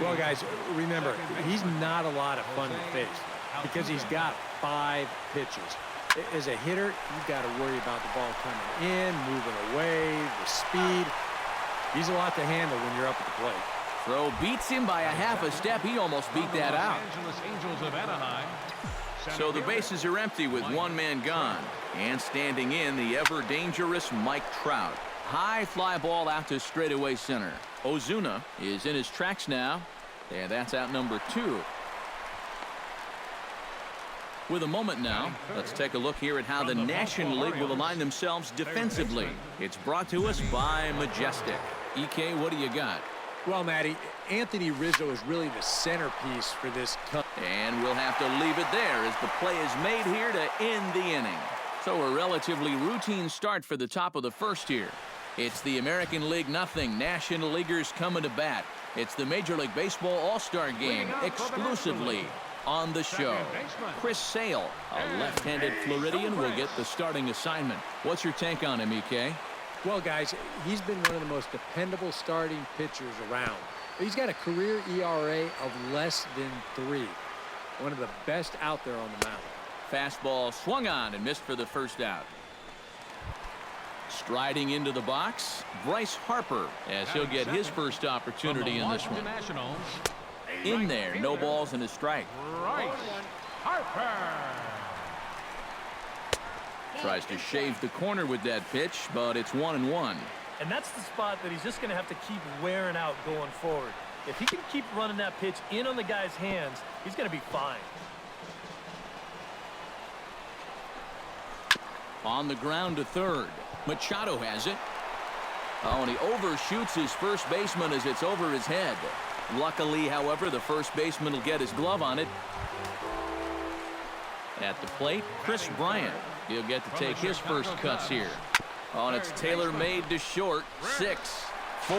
Well, guys, remember, he's not a lot of fun to face because he's got 5 pitches. As a hitter, you've got to worry about the ball coming in, moving away, the speed. He's a lot to handle when you're up at the plate. Throw beats him by a half a step. He almost beat that out. So the bases are empty with 1 man gone. And standing in, the ever-dangerous Mike Trout. High fly ball out to straightaway center. Ozuna is in his tracks now, and that's out number 2. With a moment now, let's take a look here at how the National League will align themselves defensively. It's brought to us by Majestic. EK, what do you got? Well, Matty, Anthony Rizzo is really the centerpiece for this cut. And we'll have to leave it there as the play is made here to end the inning. So a relatively routine start for the top of the first here. It's the American League nothing. National Leaguers coming to bat. It's the Major League Baseball All-Star Game exclusively on the show. Chris Sale, a left-handed Floridian, will get the starting assignment. What's your take on him, EK? Well, guys, he's been one of the most dependable starting pitchers around. He's got a career ERA of less than 3. One of the best out there on the mound. Fastball swung on and missed for the first out. Striding into the box, Bryce Harper, as he'll get his first opportunity in this one. In there, no balls and a strike. Bryce Harper tries to shave the corner with that pitch, but it's 1-1. And that's the spot that he's just going to have to keep wearing out going forward. If he can keep running that pitch in on the guy's hands, he's going to be fine. On the ground to third. Machado has it. Oh, and he overshoots his first baseman as it's over his head. Luckily, however, the first baseman will get his glove on it. At the plate, Chris Bryant. He'll get to take his first cuts here. Oh, and it's tailor-made to short. 6, 4,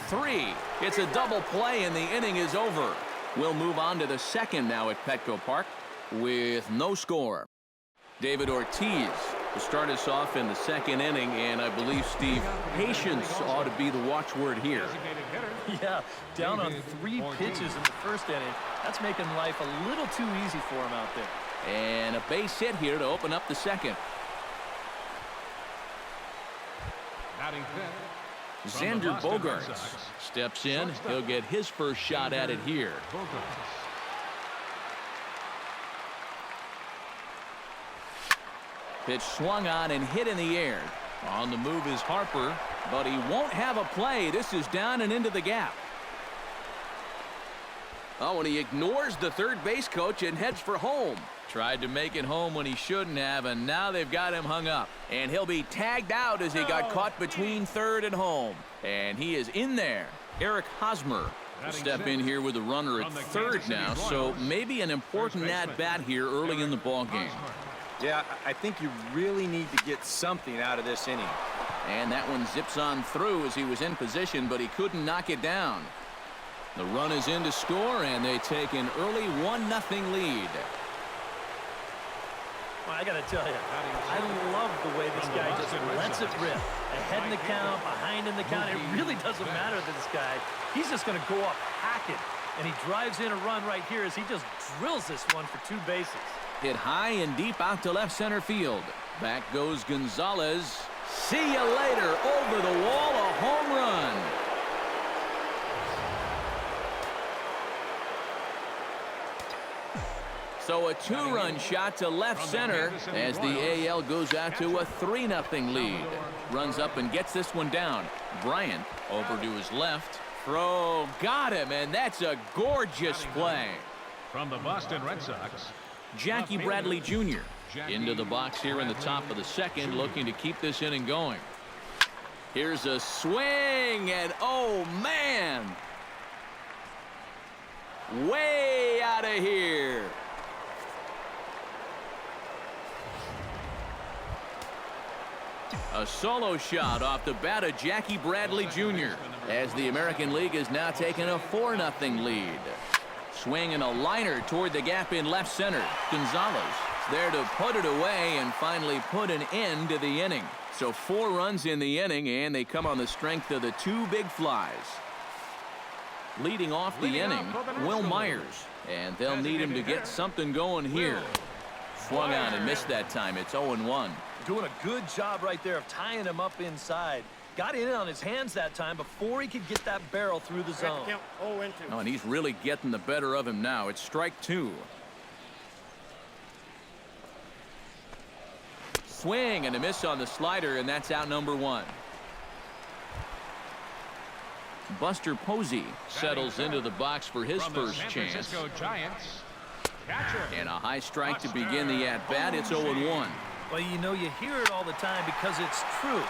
3. It's a double play, and the inning is over. We'll move on to the second now at Petco Park with no score. David Ortiz to start us off in the second inning, and I believe, Steve, patience ought to be the watchword here. Yeah, down on 3 pitches in the first inning. That's making life a little too easy for him out there. And a base hit here to open up the second. Xander Bogaerts steps in. He'll get his first shot at it here. Pitch swung on and hit in the air. On the move is Harper, but he won't have a play. This is down and into the gap. Oh, and he ignores the third base coach and heads for home. Tried to make it home when he shouldn't have, and now they've got him hung up. And he'll be tagged out as he got caught between third and home. And he is in there. Eric Hosmer will step in here with a runner at third now, so maybe an important at-bat here early in the ballgame. Yeah, I think you really need to get something out of this inning. And that one zips on through as he was in position, but he couldn't knock it down. The run is in to score, and they take an early 1-0 lead. Well, I got to tell you, I love the way this guy just lets it rip. Ahead in the count, behind in the count. It really doesn't matter to this guy. He's just going to go up hacking. And he drives in a run right here as he just drills this one for 2 bases. Hit high and deep out to left center field. Back goes Gonzalez. See you later. Over the wall, a home run. So a 2-run shot to left center as the AL goes out to a 3-0 lead. Runs up and gets this one down. Bryant over to his left. Throw, got him, and that's a gorgeous play. From the Boston Red Sox, Jackie Bradley Jr. into the box here in the top of the second, looking to keep this inning going. Here's a swing, and oh man, way out of here. A solo shot off the bat of Jackie Bradley Jr. as the American League has now taken a 4-0 lead. Swing and a liner toward the gap in left center. Gonzalez there to put it away and finally put an end to the inning. So 4 runs in the inning, and they come on the strength of the 2 big flies. Leading off the inning, Will Myers. And they'll need him to get something going here. Swung on and missed that time. It's 0-1. Doing a good job right there of tying him up inside. Got in on his hands that time before he could get that barrel through the zone. Oh, and he's really getting the better of him now. It's strike 2. Swing and a miss on the slider, and that's out number 1. Buster Posey settles into the box for his first chance. And a high strike to begin the at-bat. It's 0-1. Well, you know, you hear it all the time because it's true.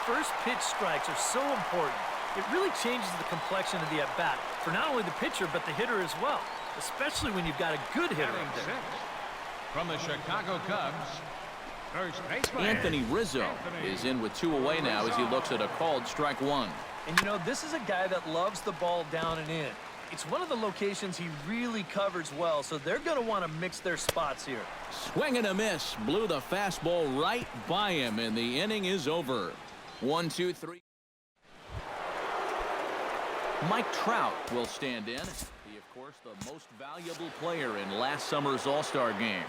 First pitch strikes are so important. It really changes the complexion of the at-bat for not only the pitcher but the hitter as well, especially when you've got a good hitter up there. From the Chicago Cubs, first baseman Anthony Rizzo is in with 2 away now as he looks at a called strike 1. And you know, this is a guy that loves the ball down and in. It's one of the locations he really covers well, so they're going to want to mix their spots here. Swing and a miss. Blew the fastball right by him, and the inning is over. 1-2-3. Mike Trout will stand in. He, of course, the most valuable player in last summer's All-Star game.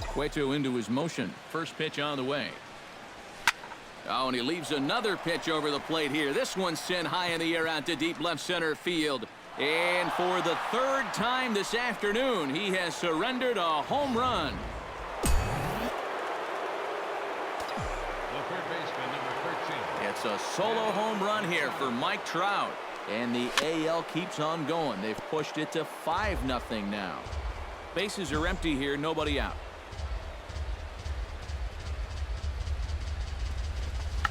Cueto into his motion. First pitch on the way. Oh, and he leaves another pitch over the plate here. This one's sent high in the air out to deep left center field. And for the 3rd time this afternoon, he has surrendered a home run. the third baseman, number 13. It's a solo home run here for Mike Trout. And the AL keeps on going. They've pushed it to 5-0 now. Bases are empty here, nobody out.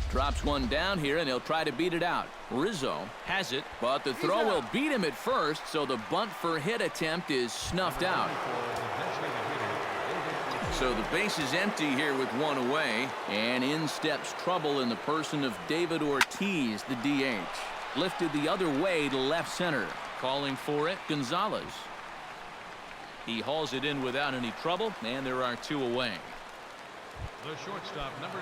Drops one down here, and he'll try to beat it out. Rizzo has it, but the throw will beat him at first, so the bunt for hit attempt is snuffed out. So the base is empty here with 1 away, and in steps trouble in the person of David Ortiz, the DH. Lifted the other way to left center. Calling for it, Gonzalez. He hauls it in without any trouble, and there are 2 away. The shortstop, number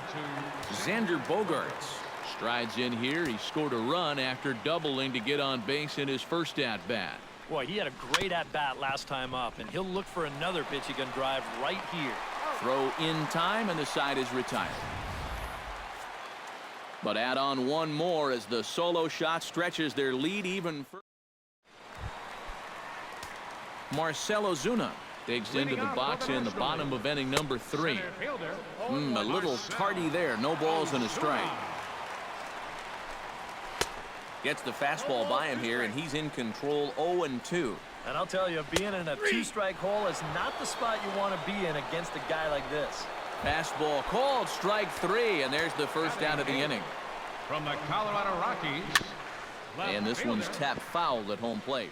2. Xander Bogaerts strides in here. He scored a run after doubling to get on base in his first at-bat. Boy, he had a great at-bat last time up, and he'll look for another pitch he can drive right here. Throw in time, and the side is retired. But add on one more as the solo shot stretches their lead even further. Marcell Ozuna digs into the box in the bottom of inning number 3. A little tardy there. No balls and a strike. Gets the fastball by him here, and he's in control. 0-2. And I'll tell you, being in a 2-strike hole is not the spot you want to be in against a guy like this. Fastball called, strike 3, and there's the first out of the inning. From the Colorado Rockies. And this one's tapped foul at home plate.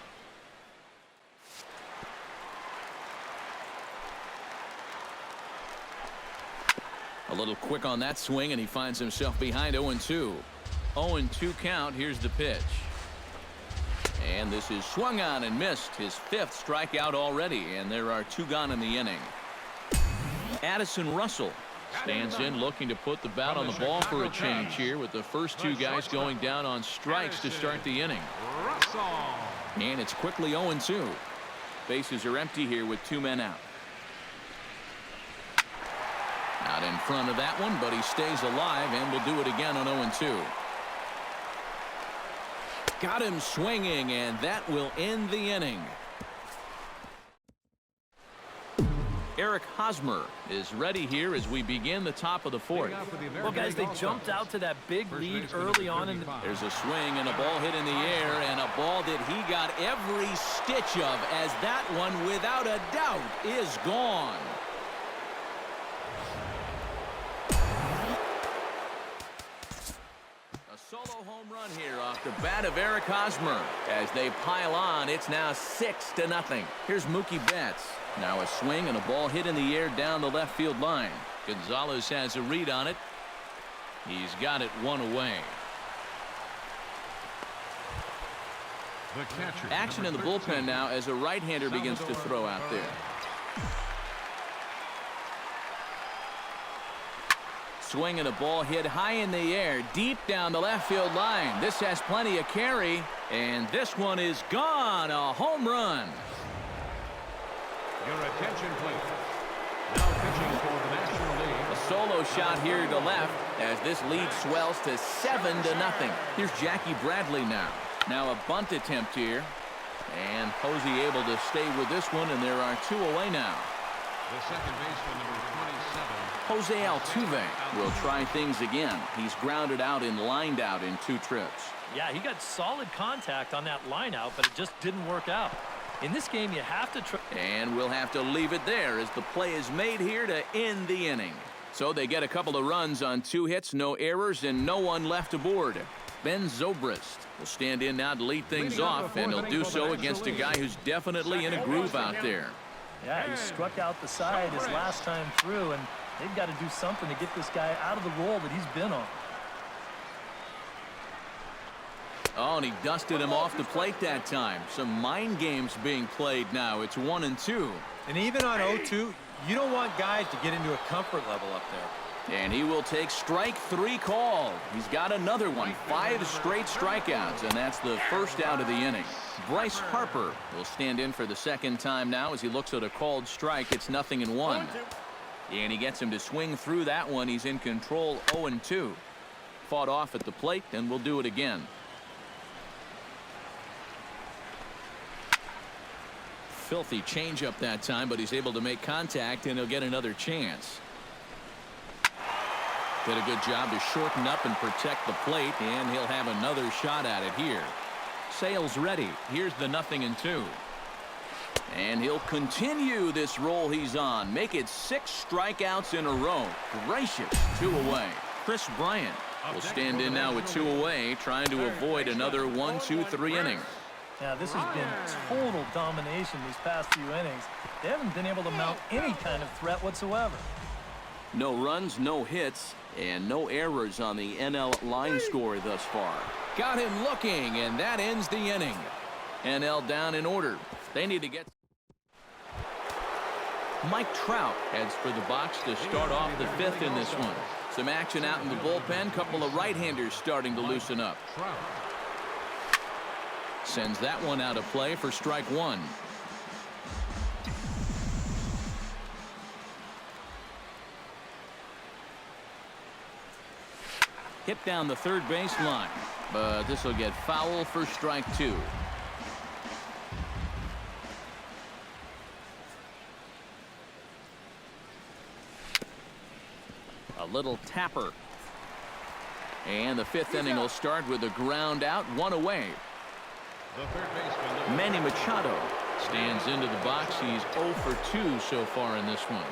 A little quick on that swing, and he finds himself behind 0-2. 0-2 count. Here's the pitch. And this is swung on and missed. His 5th strikeout already, and there are 2 gone in the inning. Addison Russell stands in, looking to put the bat on the ball for a change here, with the first 2 guys going down on strikes to start the inning. And it's quickly 0-2. Bases are empty here with 2 men out. Out in front of that one, but he stays alive and will do it again on 0-2. Got him swinging, and that will end the inning. Eric Hosmer is ready here as we begin the top of the 4th. Well, guys, they jumped out to that big lead early on. There's a swing and a ball hit in the air, and a ball that he got every stitch of, as that one, without a doubt, is gone. Solo home run here off the bat of Eric Hosmer. As they pile on, it's now 6-0. Here's Mookie Betts. Now a swing and a ball hit in the air down the left field line. Gonzalez has a read on it. He's got it 1 away. Action in the bullpen now as a right-hander begins to throw out there. swing and a ball hit high in the air, deep down the left field line. This has plenty of carry, and this one is gone. A home run. Your attention, please. Now pitching for the National League. A solo shot here to left as this lead swells to 7-0. Here's Jackie Bradley now. Now a bunt attempt here. And Posey able to stay with this one, and there are 2 away now. The second baseman, number 27. Jose Altuve will try things again. He's grounded out and lined out in 2 trips. Yeah, he got solid contact on that line out, but it just didn't work out. In this game, you have to try. And we'll have to leave it there as the play is made here to end the inning. So they get a couple of runs on 2 hits, no errors, and no one left aboard. Ben Zobrist will stand in now to lead things off, and he'll do so against a guy who's definitely in a groove out there. Yeah, he struck out the side his last time through, and they've got to do something to get this guy out of the role that he's been on. Oh, and he dusted him off the plate that time. Some mind games being played now. It's 1-2. And even on 0-2, you don't want guys to get into a comfort level up there. And he will take strike 3 called. He's got another one. 5 straight strikeouts, and that's the first out of the inning. Bryce Harper will stand in for the second time now as he looks at a called strike. It's 0-1. And he gets him to swing through that one. He's in control 0-2. Fought off at the plate, and we'll do it again. Filthy changeup that time, but he's able to make contact, and he'll get another chance. Did a good job to shorten up and protect the plate, and he'll have another shot at it here. Sale's ready. Here's the 0-2. And he'll continue this roll he's on. Make it 6 strikeouts in a row. Gracious. 2 away. Chris Bryant will stand in now with 2 away, trying to avoid another 1-2-3 innings. Yeah, this has been total domination these past few innings. They haven't been able to mount any kind of threat whatsoever. No runs, no hits, and no errors on the NL line score thus far. Got him looking, and that ends the inning. NL down in order. They need to get... Mike Trout heads for the box to start off the 5th in this one. Some action out in the bullpen. Couple of right-handers starting to loosen up. Sends that one out of play for strike 1. Hit down the third base line, but this will get foul for strike 2. A little tapper. And the 5th inning will start with a ground out, 1 away. The third baseman, Manny Machado stands into the box. He's 0 for 2 so far in this one.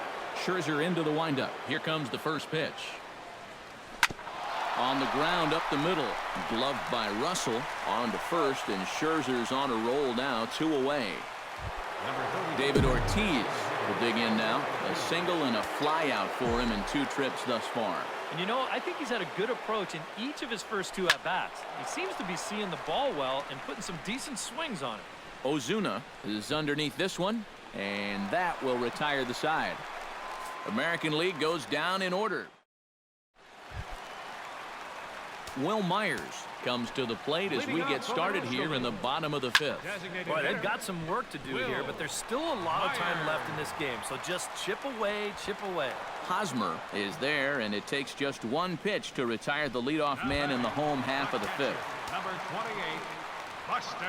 Scherzer into the windup. Here comes the first pitch. On the ground up the middle. Gloved by Russell. On to first, and Scherzer's on a roll now, 2 away. David Ortiz will dig in now. A single and a fly out for him in 2 trips thus far. And you know, I think he's had a good approach in each of his first 2 at-bats. He seems to be seeing the ball well and putting some decent swings on it. Ozuna is underneath this one, and that will retire the side. American League goes down in order. Will Myers comes to the plate as we get started here in the bottom of the 5th. Boy, they've got some work to do here, but there's still a lot of time left in this game, so just chip away, chip away. Hosmer is there, and it takes just 1 pitch to retire the leadoff man in the home half of the 5th. number 28, Buster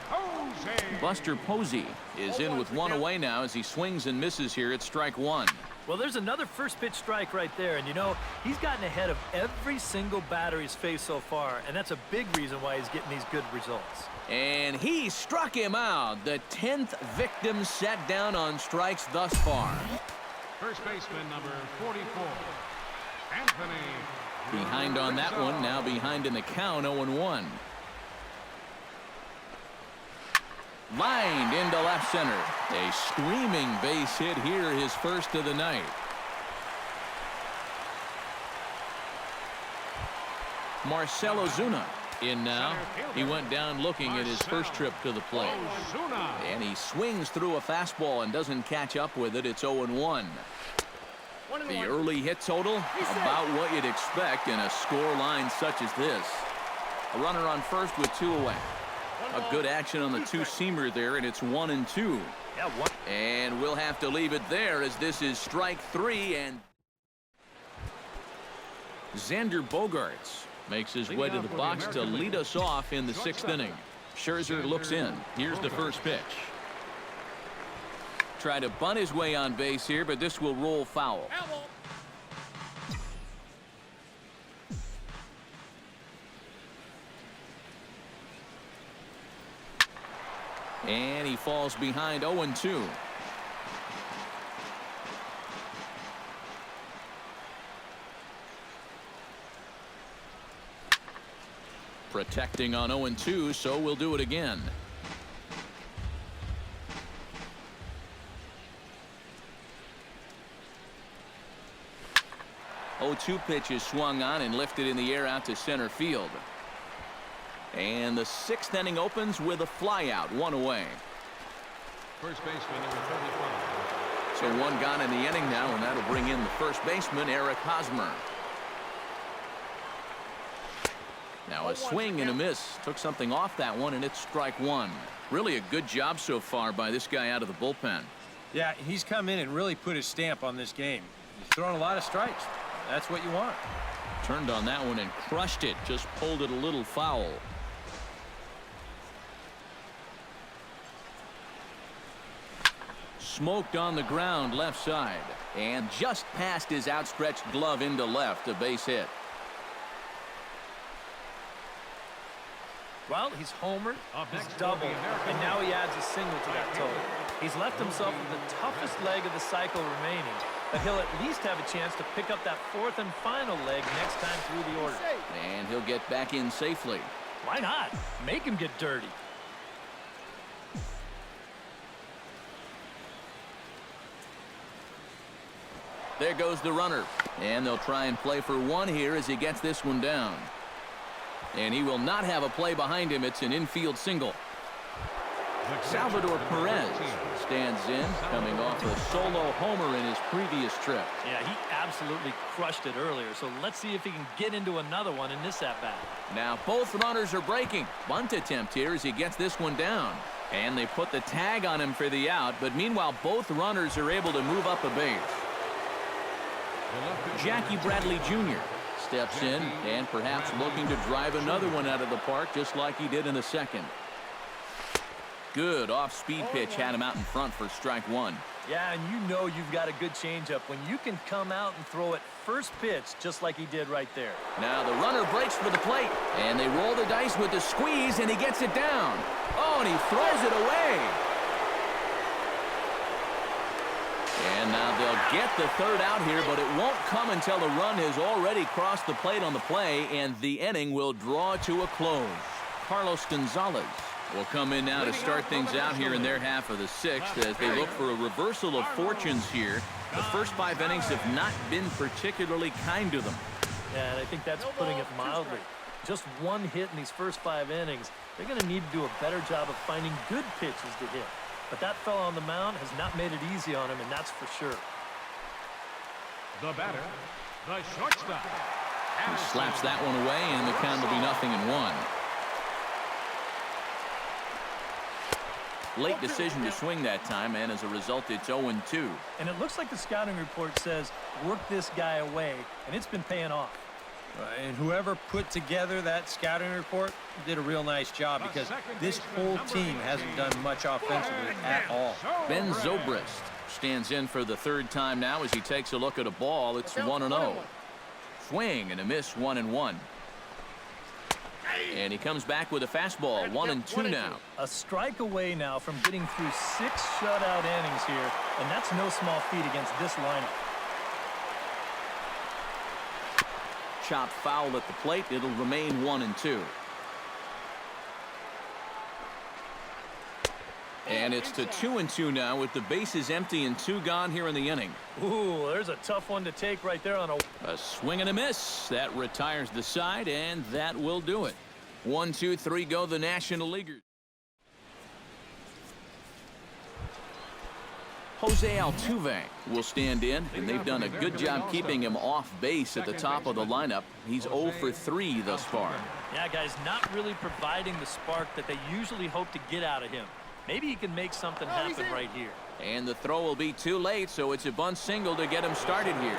Posey. Buster Posey is in with 1 away now as he swings and misses here at strike 1. Well, there's another first pitch strike right there, and you know, he's gotten ahead of every single batter he's faced so far, and that's a big reason why he's getting these good results. And he struck him out. The 10th victim set down on strikes thus far. First baseman, number 44, Anthony. Behind on that one, now behind in the count, 0-1. Lined into left center. A screaming base hit here, his first of the night. Marcell Ozuna in now. He went down looking at his first trip to the plate. And he swings through a fastball and doesn't catch up with it. It's 0-1. The early hit total, about what you'd expect in a score line such as this. A runner on first with 2 away. A good action on the two-seamer there, and it's 1-2. Yeah, one. And we'll have to leave it there as this is strike 3. And Xander Bogaerts makes his way to the box to lead us off in the 6th inning. Scherzer looks in. Here's the first pitch. Try to bunt his way on base here, but this will roll foul. And he falls behind 0-2. Protecting on 0-2, so we'll do it again. Oh, 2 pitch is swung on and lifted in the air out to center field. And the 6th inning opens with a flyout, 1 away. First baseman, number 35. So 1 gone in the inning now, and that'll bring in the first baseman, Eric Hosmer. Now a swing and a miss. Took something off that one, and it's strike 1. Really a good job so far by this guy out of the bullpen. Yeah, he's come in and really put his stamp on this game. He's thrown a lot of strikes. That's what you want. Turned on that one and crushed it. Just pulled it a little foul. Smoked on the ground left side. And just past his outstretched glove into left. A base hit. Well, he's homered, he's doubled, and now he adds a single to that total. He's left himself with the toughest leg of the cycle remaining, but he'll at least have a chance to pick up that 4th and final leg next time through the order. And he'll get back in safely. Why not? Make him get dirty. There goes the runner. And they'll try and play for 1 here as he gets this one down. And he will not have a play behind him. It's an infield single. Salvador Perez stands in, coming off a solo homer in his previous trip. Yeah, he absolutely crushed it earlier, so let's see if he can get into another one in this at-bat. Now both runners are breaking. Bunt attempt here as he gets this one down. And they put the tag on him for the out, but meanwhile both runners are able to move up a base. Jackie Bradley Jr. steps in and perhaps looking to drive another one out of the park just like he did in the 2nd. Good off-speed pitch had him out in front for strike 1. Yeah, and you know you've got a good changeup when you can come out and throw it first pitch just like he did right there. Now the runner breaks for the plate, and they roll the dice with the squeeze, and he gets it down. Oh, and he throws it away. And now they'll get the 3rd out here, but it won't come until the run has already crossed the plate on the play, and the inning will draw to a close. Carlos Gonzalez will come in now to start things out here in their half of the 6th as they look for a reversal of fortunes here. The first 5 innings have not been particularly kind to them. Yeah, and I think that's putting it mildly. Just 1 hit in these first 5 innings. They're going to need to do a better job of finding good pitches to hit. But that fellow on the mound has not made it easy on him, and that's for sure. The batter, the shortstop. He slaps that one away, and the count will be 0-1. Late decision to swing that time, and as a result, it's 0-2. And it looks like the scouting report says, work this guy away, and it's been paying off. And whoever put together that scouting report did a real nice job because this whole team hasn't done much offensively at all. Ben Zobrist stands in for the 3rd time now as he takes a look at a ball. It's 1-0. Swing and a miss, 1-1. And he comes back with a fastball, 1-2 now. A strike away now from getting through 6 shutout innings here, and that's no small feat against this lineup. Chopped foul at the plate. It'll remain 1-2. And it's to 2-2 now with the bases empty and 2 gone here in the inning. Ooh, there's a tough one to take right there on a swing and a miss. That retires the side, and that will do it. 1, 2, 3 go the National Leaguers. Jose Altuve will stand in, and they've done a good job keeping him off base at the top of the lineup. He's 0 for 3 thus far. Yeah, guys, not really providing the spark that they usually hope to get out of him. Maybe he can make something happen right here. And the throw will be too late, so it's a bunt single to get him started here.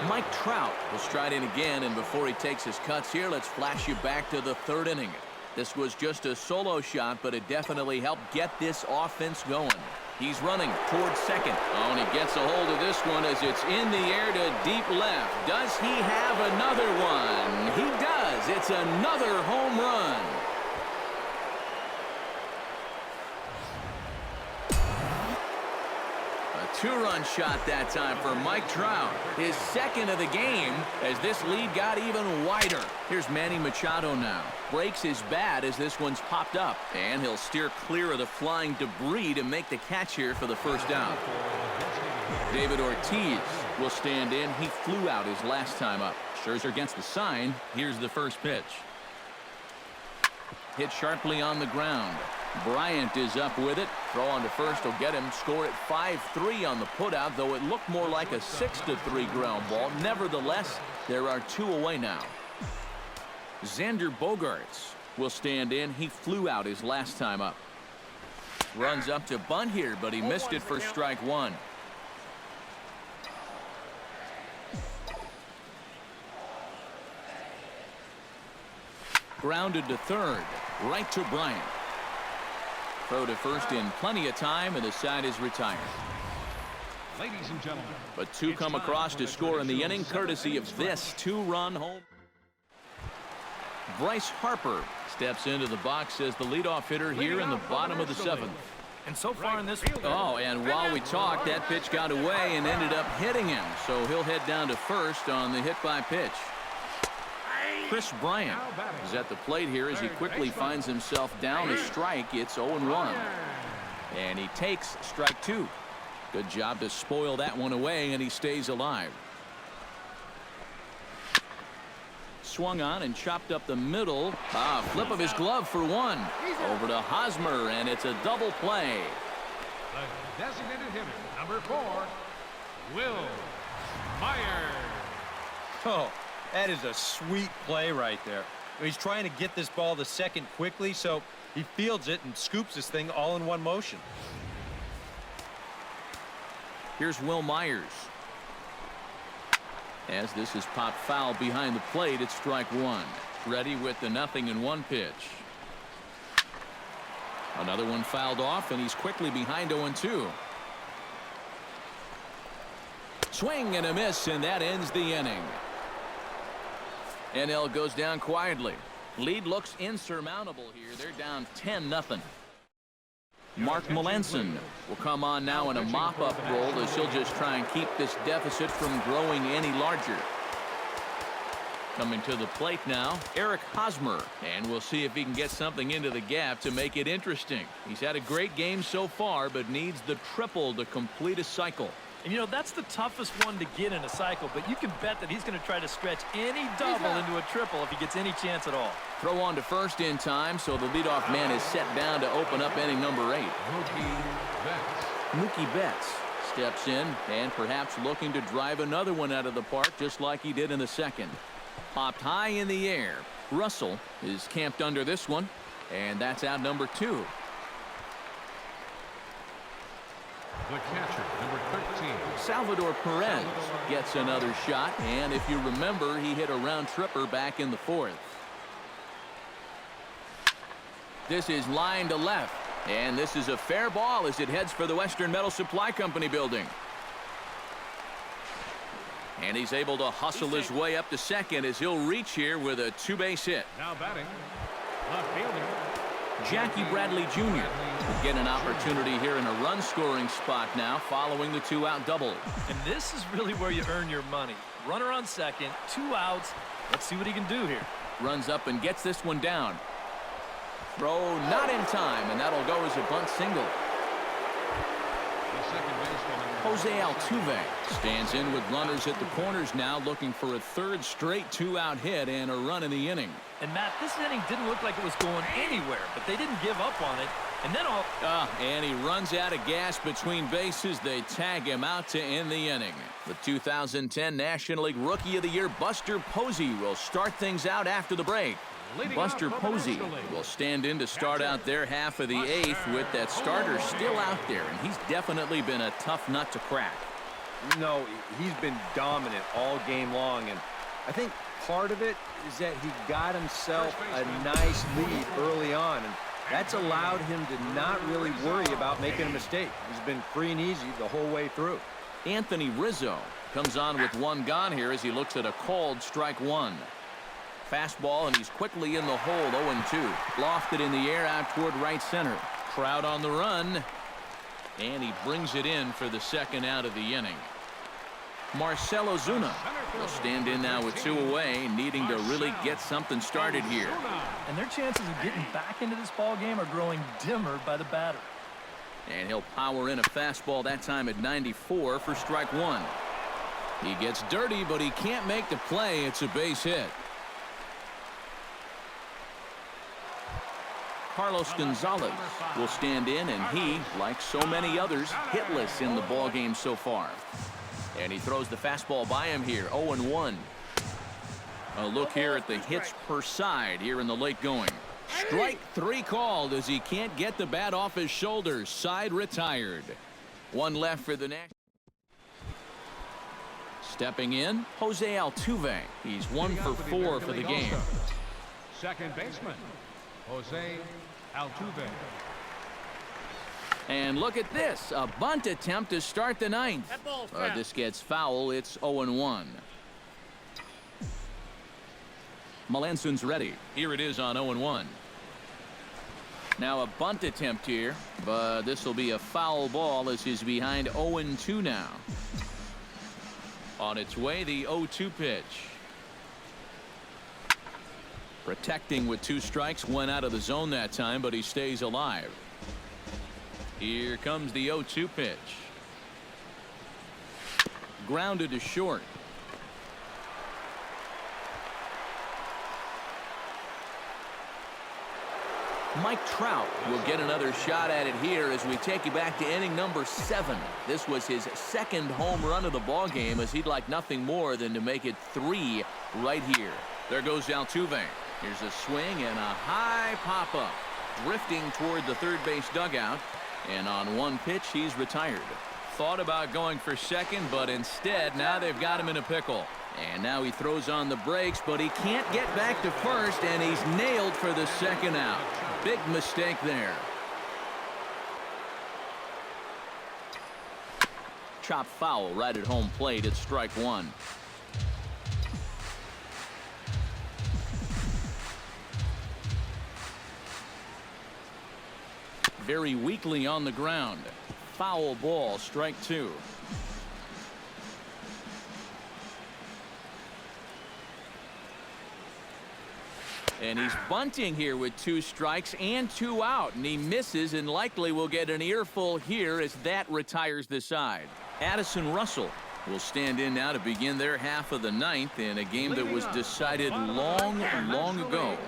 Mike Trout will stride in again, and before he takes his cuts here, let's flash you back to the 3rd inning. This was just a solo shot, but it definitely helped get this offense going. He's running towards second. Oh, and he gets a hold of this one as it's in the air to deep left. Does he have another one? He does. It's another home run. A 2-run shot that time for Mike Trout. His 2nd of the game as this lead got even wider. Here's Manny Machado now. Breaks his bat as this one's popped up. And he'll steer clear of the flying debris to make the catch here for the first out. David Ortiz will stand in. He flew out his last time up. Scherzer gets the sign. Here's the first pitch. Hit sharply on the ground. Bryant is up with it. Throw on to first will get him. Score at 5-3 on the putout, though it looked more like a 6-3 ground ball. Nevertheless, there are 2 away now. Xander Bogaerts will stand in. He flew out his last time up. Runs up to bunt here, but he missed it for strike 1. Grounded to third. Right to Bryant. Throw to first in plenty of time, and the side is retired. Ladies and gentlemen. But 2 come across to score in the inning, courtesy of this 2-run home. Bryce Harper steps into the box as the leadoff hitter here in the bottom of the 7th. And so far in this... Oh, and while we talked, that pitch got away and ended up hitting him. So he'll head down to first on the hit by pitch. Chris Bryant is at the plate here as he quickly finds himself down a strike. It's 0-1. And he takes strike 2. Good job to spoil that one away, and he stays alive. Swung on and chopped up the middle. Flip of his glove for 1. Over to Hosmer, and it's a double play. The designated hitter, number 4, Will Myers. Oh, that is a sweet play right there. He's trying to get this ball to second quickly, so he fields it and scoops this thing all in one motion. Here's Will Myers. As this is popped foul behind the plate, it's strike 1. Ready with the 0-1 pitch. Another one fouled off, and he's quickly behind 0-2. Swing and a miss, and that ends the inning. NL goes down quietly. Lead looks insurmountable here. They're down 10-0. Mark Melanson will come on now in a mop-up role as he'll just try and keep this deficit from growing any larger. Coming to the plate now, Eric Hosmer, and we'll see if he can get something into the gap to make it interesting. He's had a great game so far, but needs the triple to complete a cycle. And you know, that's the toughest one to get in a cycle, but you can bet that he's going to try to stretch any double into a triple if he gets any chance at all. Throw on to first in time, so the leadoff man is set down to open up inning number 8. Mookie Betts steps in and perhaps looking to drive another one out of the park just like he did in the second. Popped high in the air. Russell is camped under this one, and that's out number 2. The catcher, number 13. Salvador Perez gets another shot, and if you remember, he hit a round tripper back in the 4th. This is line to left, and this is a fair ball as it heads for the Western Metal Supply Company building. And he's able to hustle his way up to second as he'll reach here with a 2-base hit. Now batting, left fielder Jackie Bradley Jr. will get an opportunity here in a run-scoring spot now following the 2-out double. And this is really where you earn your money. Runner on second, 2 outs. Let's see what he can do here. Runs up and gets this one down. Throw not in time, and that'll go as a bunt single. the second baseman. Jose Altuve stands in with runners at the corners now, looking for a 3rd straight 2-out hit and a run in the inning. And, Matt, this inning didn't look like it was going anywhere, but they didn't give up on it. And then and he runs out of gas between bases. They tag him out to end the inning. The 2010 National League Rookie of the Year, Buster Posey, will start things out after the break. Buster Posey will stand in to start out their half of the eighth with that starter still out there, and he's definitely been a tough nut to crack. No, he's been dominant all game long, and I think part of it is that he got himself a nice lead early on, and that's allowed him to not really worry about making a mistake. He's been free and easy the whole way through. Anthony Rizzo comes on with one gone here as he looks at a called strike one. Fastball, and he's quickly in the hole, 0-2. Lofted in the air out toward right center. Crowd on the run, and he brings it in for the second out of the inning. Marcell Ozuna will stand in now with 2 away, needing to really get something started here. And their chances of getting back into this ball game are growing dimmer by the batter. And he'll power in a fastball that time at 94 for strike one. He gets dirty, but he can't make the play. It's a base hit. Carlos Gonzalez will stand in, and he, like so many others, hitless in the ball game so far. And he throws the fastball by him here, 0-1. A look here at the hits per side here in the late going. Strike three called as he can't get the bat off his shoulders. Side retired. One left for the next. Stepping in, Jose Altuve. He's 1 for 4 for the game. Second baseman, Jose Altuve. And look at this, a bunt attempt to start the ninth. This gets foul. It's 0-1. Melancon's ready. Here it is on 0-1. Now a bunt attempt here, but this will be a foul ball as he's behind 0-2 now. On its way, the 0-2 pitch. Protecting with 2 strikes, went out of the zone that time, but he stays alive. Here comes the 0-2 pitch. Grounded to short. Mike Trout will get another shot at it here as we take you back to inning number 7. This was his second home run of the ball game, as he'd like nothing more than to make it 3 right here. There goes Altuve. Here's a swing and a high pop-up. Drifting toward the third base dugout. And on one pitch, he's retired. Thought about going for second, but instead, now they've got him in a pickle. And now he throws on the brakes, but he can't get back to first, and he's nailed for the second out. Big mistake there. Chop foul right at home plate at strike one. Very weakly on the ground. Foul ball, strike 2. And he's bunting here with 2 strikes and 2 out, and he misses and likely will get an earful here as that retires the side. Addison Russell will stand in now to begin their half of the ninth in a game that was decided long ago.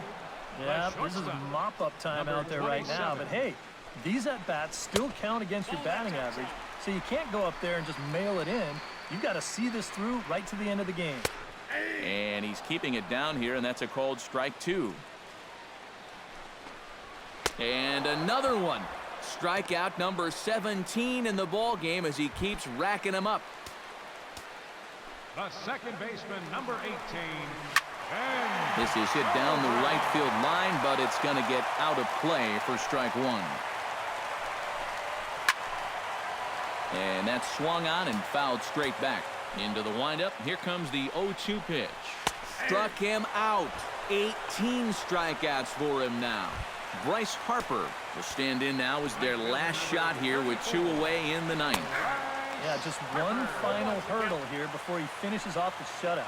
Yeah, this is mop-up time out there right now, but hey, these at-bats still count against your batting average, so you can't go up there and just mail it in. You've got to see this through right to the end of the game. And he's keeping it down here, and that's a called strike 2. And another one. Strikeout number 17 in the ball game as he keeps racking them up. The second baseman, number 18. This is hit down the right field line, but it's going to get out of play for strike 1. And that's swung on and fouled straight back. Into the windup. Here comes the 0-2 pitch. Struck him out. 18 strikeouts for him now. Bryce Harper will stand in now as their last shot here with 2 away in the ninth. Yeah, just one final hurdle here before he finishes off the shutout.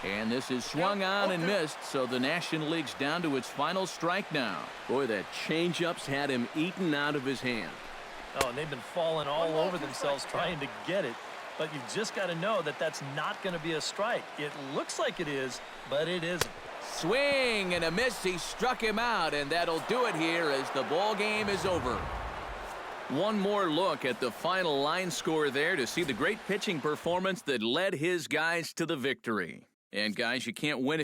And this is swung on and missed, so the National League's down to its final strike now. Boy, that changeup's had him eaten out of his hand. Oh, and they've been falling all over themselves trying to get it. but you've just got to know that that's not going to be a strike. It looks like it is, but it isn't. Swing and a miss. He struck him out, and that'll do it here as the ball game is over. One more look at the final line score there to see the great pitching performance that led his guys to the victory. And guys, you can't win it.